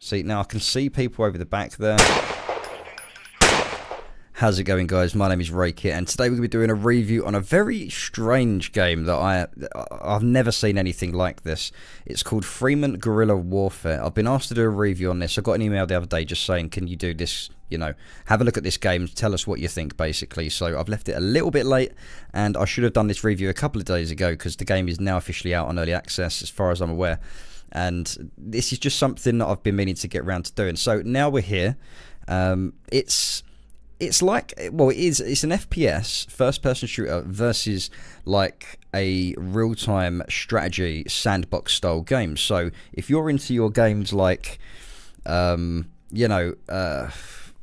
See, now I can see people over the back there. How's it going, guys? My name is RayKit, and today we're going to be doing a review on a very strange game that I've never seen anything like this. It's called Freeman Guerrilla Warfare. I've been asked to do a review on this. I got an email the other day just saying, can you do this, you know, have a look at this game, tell us what you think, basically. So I've left it a little bit late, and I should have done this review a couple of days ago because the game is now officially out on early access, as far as I'm aware. And this is just something that I've been meaning to get around to doing. So now we're here. It's like, well, it's an FPS, first-person shooter, versus like a real-time strategy sandbox-style game. So if you're into your games like, you know,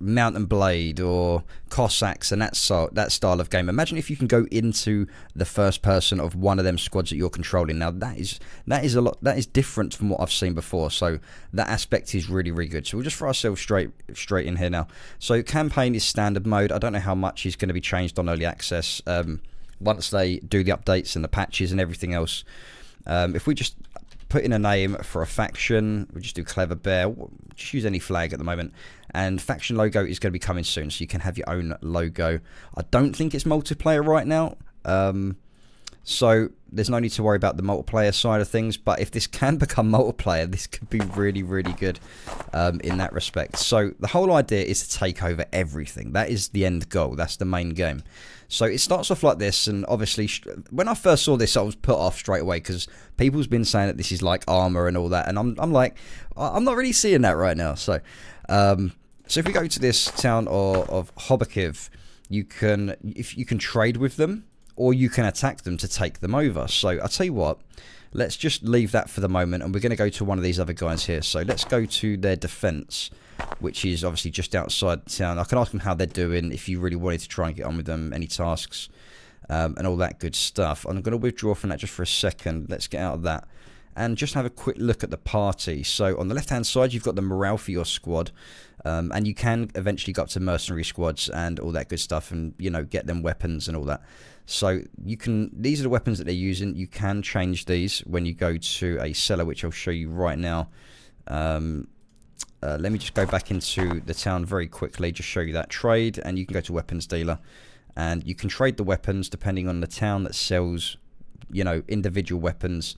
Mount and Blade or Cossacks and that style of game, imagine if you can go into the first person of one of them squads that you're controlling. Now that is different from what I've seen before, so that aspect is really good. So we'll just throw ourselves straight in here now. So campaign is standard mode. I don't know how much is going to be changed on early access once they do the updates and the patches and everything else. If we just put in a name for a faction, we'll just do Clever Bear, just use any flag at the moment, and faction logo is going to be coming soon, so you can have your own logo. I don't think it's multiplayer right now, so there's no need to worry about the multiplayer side of things, but if this can become multiplayer, this could be really good in that respect. So the whole idea is to take over everything. That is the end goal. That's the main game. So it starts off like this, and obviously when I first saw this I was put off straight away because people's been saying that this is like Arma and all that, and I'm like, I'm not really seeing that right now. So so if we go to this town of Hobokiv, you can trade with them, or you can attack them to take them over. So I'll tell you what, let's just leave that for the moment, and we're going to go to one of these other guys here. So let's go to their defense, which is obviously just outside town. I can ask them how they're doing if you really wanted to try and get on with them, any tasks, and all that good stuff. I'm going to withdraw from that just for a second. Let's get out of that and just have a quick look at the party. So on the left hand side you've got the morale for your squad, and you can eventually go up to mercenary squads and all that good stuff, and you know, get them weapons and all that. So you can, these are the weapons that they're using. You can change these when you go to a seller, which I'll show you right now. Let me just go back into the town very quickly, just show you that trade, and you can go to weapons dealer, and you can trade the weapons depending on the town that sells, you know, individual weapons.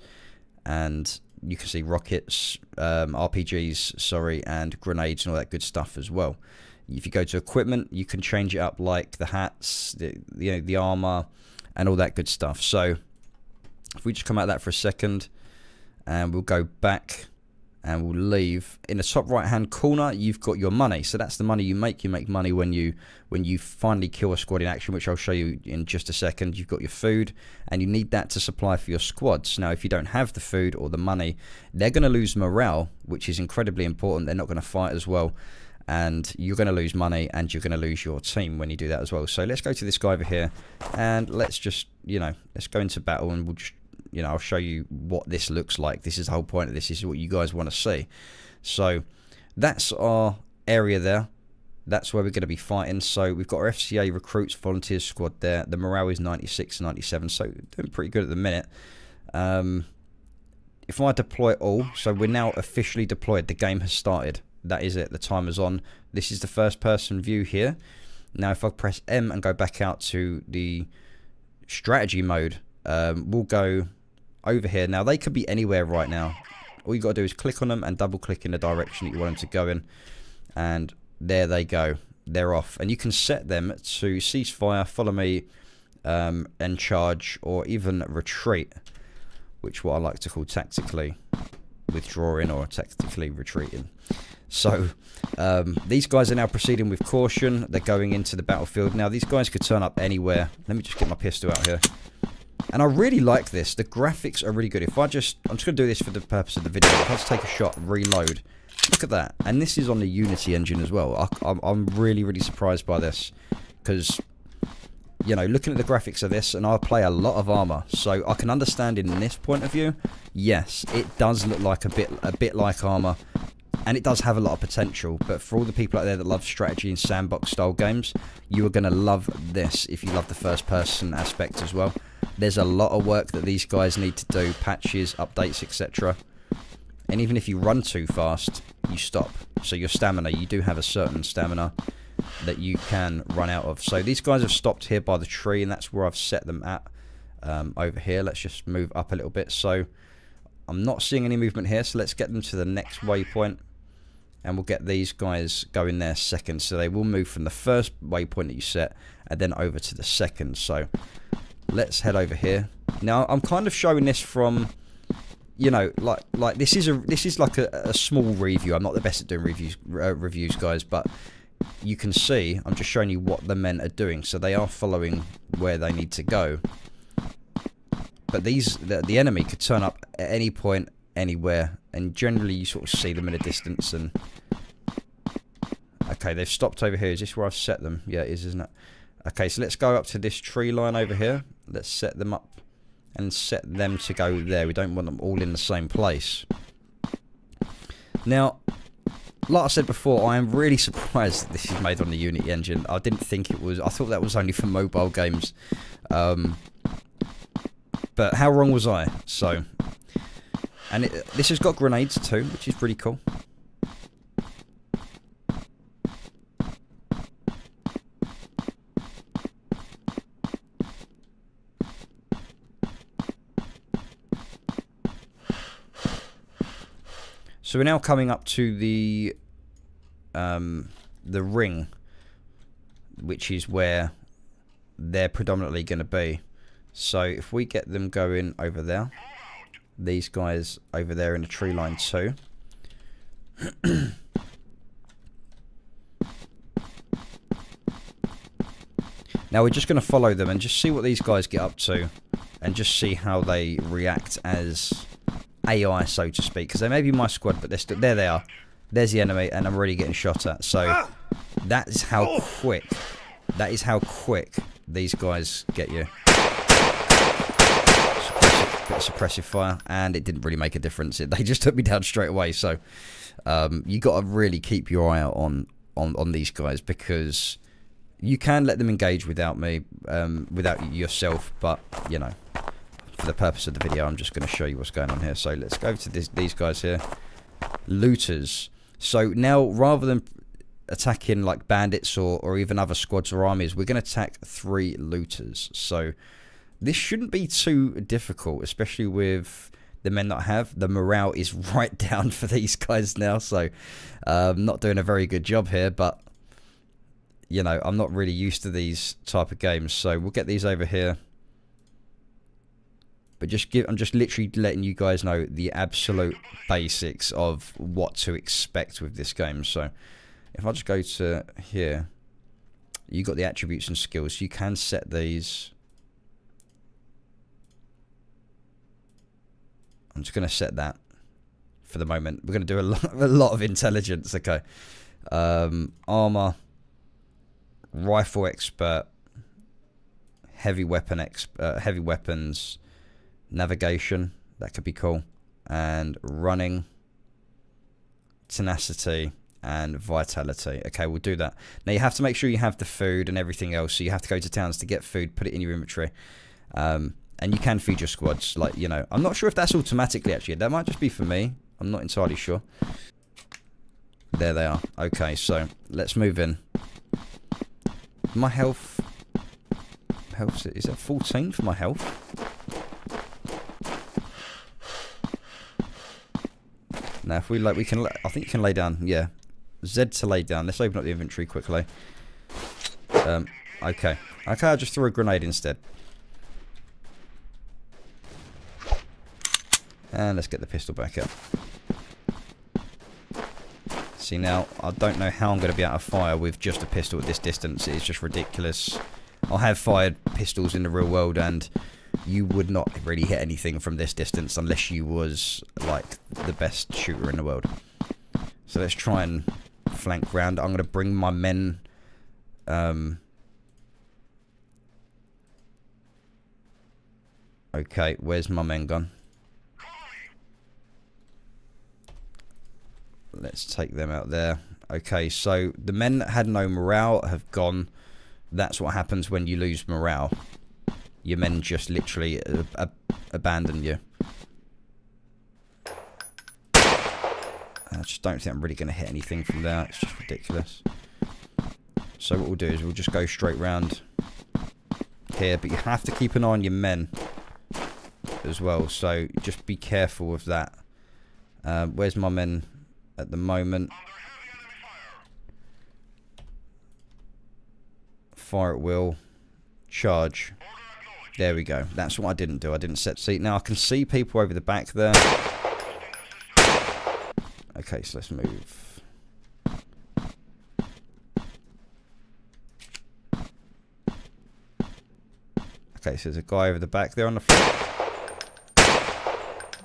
And you can see rockets, RPGs, sorry, and grenades and all that good stuff as well. If you go to equipment, you can change it up, like the hats, the armor, and all that good stuff. So if we just come out of that for a second, and we'll go back, and we'll leave. In the top right hand corner you've got your money. So that's the money you make. You make money when you finally kill a squad in action, which I'll show you in just a second. You've got your food, and you need that to supply for your squads. Now if you don't have the food or the money, they're going to lose morale, which is incredibly important. They're not going to fight as well, and you're going to lose money, and you're going to lose your team when you do that as well. So let's go to this guy over here, and let's just, you know, let's go into battle, and we'll just, you know, I'll show you what this looks like. This is the whole point of this. This is what you guys want to see. So that's our area there. That's where we're going to be fighting. So we've got our FCA recruits, volunteers squad there. The morale is 96, 97, so doing pretty good at the minute. If I deploy all, so we're now officially deployed. The game has started. That is it. The timer's on. This is the first person view here. Now if I press M and go back out to the strategy mode, we'll go over here. Now they could be anywhere right now. All you got to do is click on them and double click in the direction that you want them to go in, and there they go. They're off, and you can set them to ceasefire, follow me, and charge, or even retreat, which what I like to call tactically withdrawing or tactically retreating. So these guys are now proceeding with caution. They're going into the battlefield. Now these guys could turn up anywhere. Let me just get my pistol out here. And I really like this. The graphics are really good. If I'm just going to do this for the purpose of the video. If I just take a shot, reload. Look at that. And this is on the Unity engine as well. I'm really surprised by this. Because, you know, looking at the graphics of this, and I play a lot of Arma, so I can understand in this point of view, yes, it does look like a bit like Arma. And it does have a lot of potential, but for all the people out there that love strategy and sandbox style games, you are going to love this if you love the first person aspect as well. There's a lot of work that these guys need to do, patches, updates, etc. And even if you run too fast, you stop. So your stamina, you do have a certain stamina that you can run out of. So these guys have stopped here by the tree, and that's where I've set them at. Over here, let's just move up a little bit. So I'm not seeing any movement here, so let's get them to the next waypoint, and we'll get these guys going there second. So they will move from the first waypoint that you set and then over to the second. So let's head over here. Now I'm kind of showing this from, you know, like this is like a small review. I'm not the best at doing reviews, guys, but you can see I'm just showing you what the men are doing. So they are following where they need to go. But the enemy could turn up at any point, anywhere, and generally you sort of see them in a distance. And okay, they've stopped over here. Is this where I've set them? Yeah, it is, isn't it? Okay, so let's go up to this tree line over here. Let's set them up and set them to go there. We don't want them all in the same place. Now, like I said before, I am really surprised that this is made on the Unity engine. I didn't think it was. I thought that was only for mobile games. But how wrong was I? So, and this has got grenades too, which is pretty cool. So we're now coming up to the ring, which is where they're predominantly going to be. So if we get them going over there, these guys over there in the tree line too. Now we're just going to follow them and just see what these guys get up to, and just see how they react as AI, so to speak, because they may be my squad, but they're still there. They are. There's the enemy, and I'm already getting shot at. So that is how quick. That is how quick these guys get you. Suppressive fire, and it didn't really make a difference. They just took me down straight away. So you got to really keep your eye out on these guys, because you can let them engage without me, without yourself. But you know, for the purpose of the video, I'm just going to show you what's going on here. So let's go to these guys here, looters. So now, rather than attacking like bandits or even other squads or armies, we're going to attack 3 looters. So this shouldn't be too difficult, especially with the men that I have. The morale is right down for these guys now, so not doing a very good job here, but you know, I'm not really used to these type of games, so we'll get these over here. But I'm just literally letting you guys know the absolute basics of what to expect with this game. So if I just go to here, you got the attributes and skills. You can set these. I'm just going to set that for the moment. We're going to do a lot of intelligence. Okay. Armor, rifle expert, heavy weapons, navigation. That could be cool. And running, tenacity, and vitality. Okay, we'll do that. Now you have to make sure you have the food and everything else. So you have to go to towns to get food, put it in your inventory. And you can feed your squads, like, you know. I'm not sure if that's automatically, actually. That might just be for me. I'm not entirely sure. There they are. Okay, so let's move in. My health is at 14 for my health. Now, if we like, I think you can lay down. Yeah, Z to lay down. Let's open up the inventory quickly. Okay. I'll just throw a grenade instead. And let's get the pistol back up. See, now, I don't know how I'm going to be able to fire with just a pistol at this distance. It is just ridiculous. I have fired pistols in the real world, and you would not really hit anything from this distance unless you was, like, the best shooter in the world. So let's try and flank round. I'm going to bring my men... okay, where's my men gone? Let's take them out there. Okay, so the men that had no morale have gone. That's what happens when you lose morale. Your men just literally abandon you. I just don't think I'm really going to hit anything from there. It's just ridiculous. So what we'll do is we'll just go straight round here, but you have to keep an eye on your men as well, so just be careful of that. Where's my men at the moment? Fire at will. Charge. There we go. That's what I didn't do. I didn't set seat. Now I can see people over the back there. Okay, so let's move. Okay, so there's a guy over the back there on the front.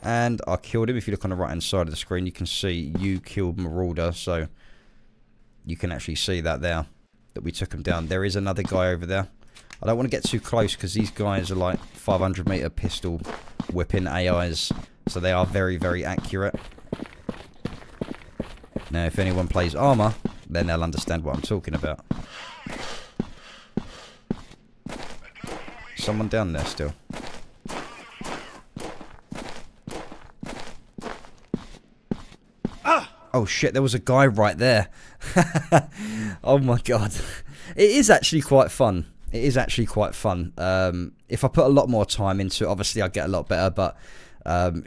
And I killed him. If you look on the right hand side of the screen, you can see you killed Marauder. So you can actually see that there, that we took him down. There is another guy over there. I don't want to get too close because these guys are like 500-meter pistol whipping AIs. So they are very, very accurate. Now, if anyone plays Arma, then they'll understand what I'm talking about. Someone down there still. Oh shit, there was a guy right there. Oh my god. It is actually quite fun. It is actually quite fun. If I put a lot more time into it, obviously I'd get a lot better, but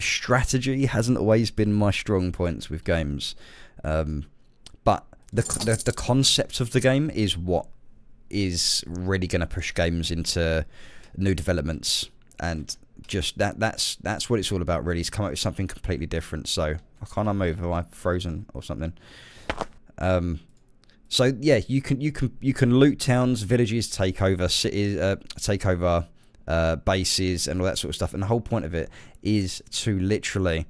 strategy hasn't always been my strong points with games. But the concept of the game is what is really going to push games into new developments, and just that's what it's all about really, is come up with something completely different. So I can't move. Am I frozen or something? So yeah, you can loot towns, villages, take over cities, take over bases, and all that sort of stuff. And the whole point of it is to literally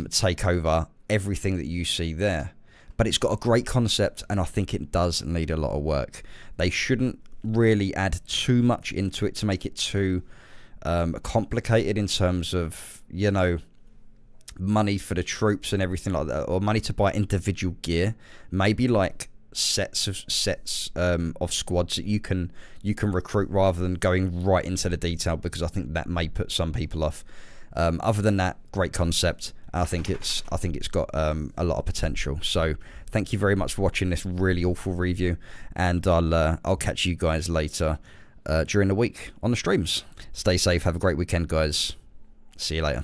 take over everything that you see there. But it's got a great concept, and I think it does need a lot of work. They shouldn't really add too much into it to make it too complicated in terms of, you know, money for the troops and everything like that, or money to buy individual gear. Maybe like sets of squads that you can recruit, rather than going right into the detail, because I think that may put some people off. Other than that, great concept. I think it's got a lot of potential. So thank you very much for watching this really awful review, and I'll catch you guys later during the week on the streams. Stay safe, have a great weekend, guys. See you later.